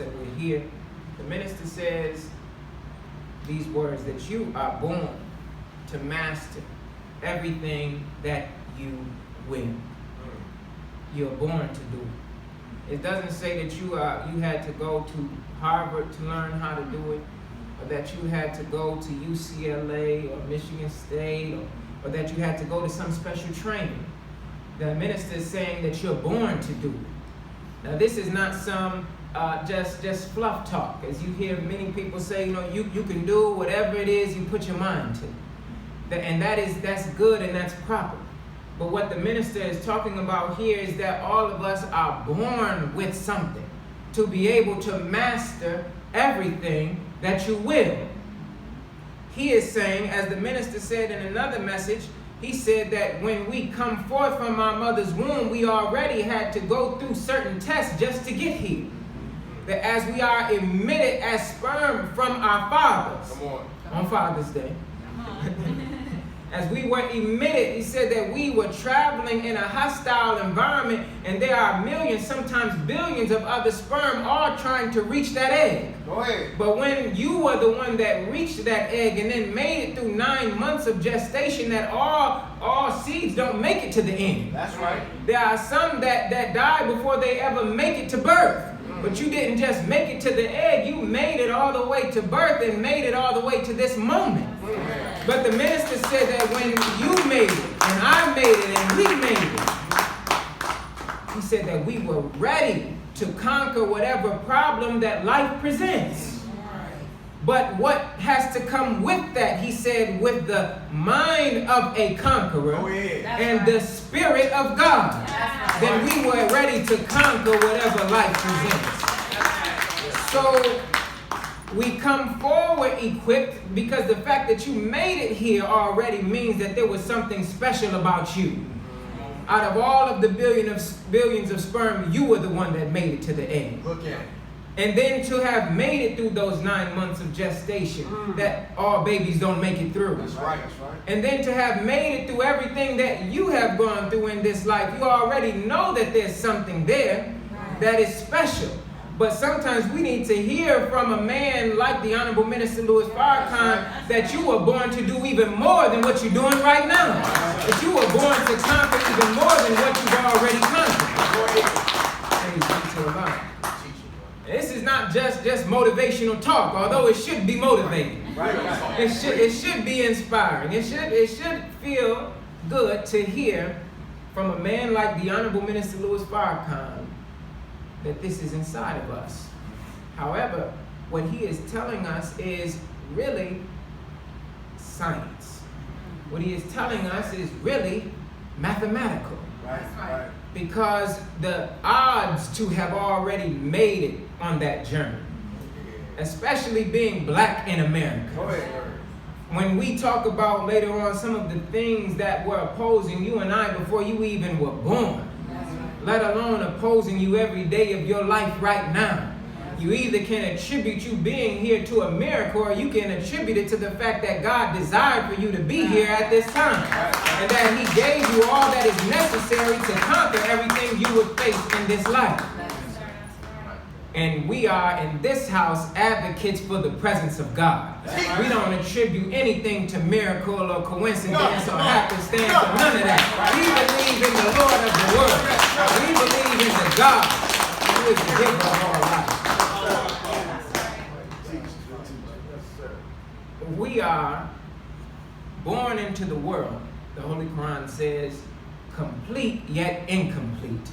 that we're here. The minister says these words, that you are born to master everything that you will. You're born to do it. It doesn't say that you had to go to Harvard to learn how to do it, or that you had to go to UCLA or Michigan State, or that you had to go to some special training. The minister is saying that you're born to do it. Now this is not some just fluff talk, as you hear many people say, you can do whatever it is you put your mind to. And that's good and that's proper. But what the minister is talking about here is that all of us are born with something to be able to master everything that you will. He is saying, as the minister said in another message, he said that when we come forth from our mother's womb, we already had to go through certain tests just to get here. That as we are emitted as sperm from our fathers on Father's Day, as we were emitted, he said that we were traveling in a hostile environment, and there are millions, sometimes billions of other sperm all trying to reach that egg. Go ahead. But when you were the one that reached that egg and then made it through 9 months of gestation, that all seeds don't make it to the end. That's right. There are some that die before they ever make it to birth. But you didn't just make it to the egg, you made it all the way to birth and made it all the way to this moment. But the minister said that when you made it, and I made it, and we made it, he said that we were ready to conquer whatever problem that life presents. But what has to come with that, he said, with the mind of a conqueror and the Spirit of God, then we were ready to conquer whatever life presents. So we come forward equipped because the fact that you made it here already means that there was something special about you. Out of all of the billions of sperm, you were the one that made it to the egg. Look at it. And then to have made it through those 9 months of gestation that all babies don't make it through. That's right, that's right. And then to have made it through everything that you have gone through in this life, you already know that there's something there that is special. But sometimes we need to hear from a man like the Honorable Minister Louis Farrakhan that you were born to do even more than what you're doing right now. That you were born to conquer even more than what you've already conquered. This is not just motivational talk, although it should be motivating. It should be inspiring. It should feel good to hear from a man like the Honorable Minister Louis Farrakhan that this is inside of us. However, what he is telling us is really science. What he is telling us is really mathematical. Right. Because the odds to have already made it on that journey, especially being black in America. When we talk about later on some of the things that were opposing you and I before you even were born, let alone opposing you every day of your life right now. You either can attribute you being here to a miracle, or you can attribute it to the fact that God desired for you to be here at this time. And that he gave you all that is necessary to conquer everything you would face in this life. And we are in this house advocates for the presence of God. We don't attribute anything to miracle or coincidence or happenstance or none of that. We believe in the Lord of the world. We believe in the God who is the giver of all life. We are born into the world, the Holy Quran says, complete yet incomplete.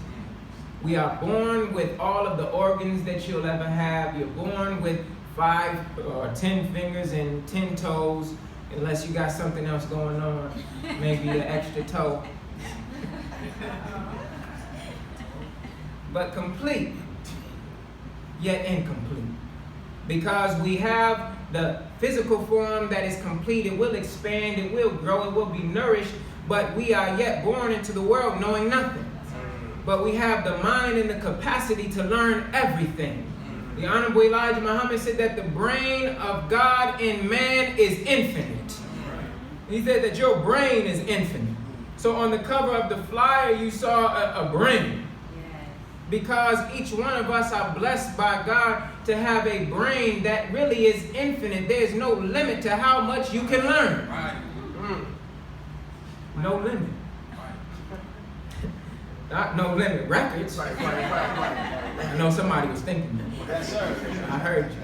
We are born with all of the organs that you'll ever have. You're born with 5 or 10 fingers and 10 toes, unless you got something else going on, maybe an extra toe. But complete yet incomplete. Because we have the physical form that is complete, it will expand, it will grow, it will be nourished, but we are yet born into the world knowing nothing. But we have the mind and the capacity to learn everything. The Honorable Elijah Muhammad said that the brain of God in man is infinite. He said that your brain is infinite. So on the cover of the flyer, you saw a brain. Because each one of us are blessed by God to have a brain that really is infinite. There's no limit to how much you can learn. No limit. Not no limit records. I know somebody was thinking that. Yes, sir. I heard you.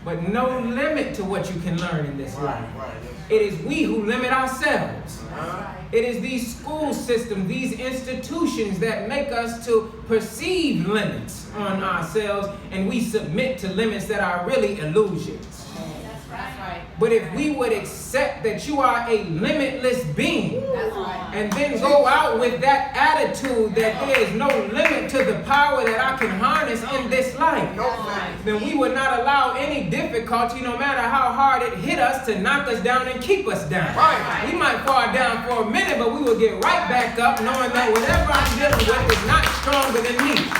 But no limit to what you can learn in this life. It is we who limit ourselves. It is these school systems, these institutions that make us to perceive limits on ourselves, and we submit to limits that are really illusions. But if we would accept that you are a limitless being, and then go out with that attitude that there is no limit to the power that I can harness in this life, then we would not allow any difficulty, no matter how hard it hit us, to knock us down and keep us down. We might fall down for a minute, but we will get right back up, knowing that whatever I'm dealing with is not stronger than me.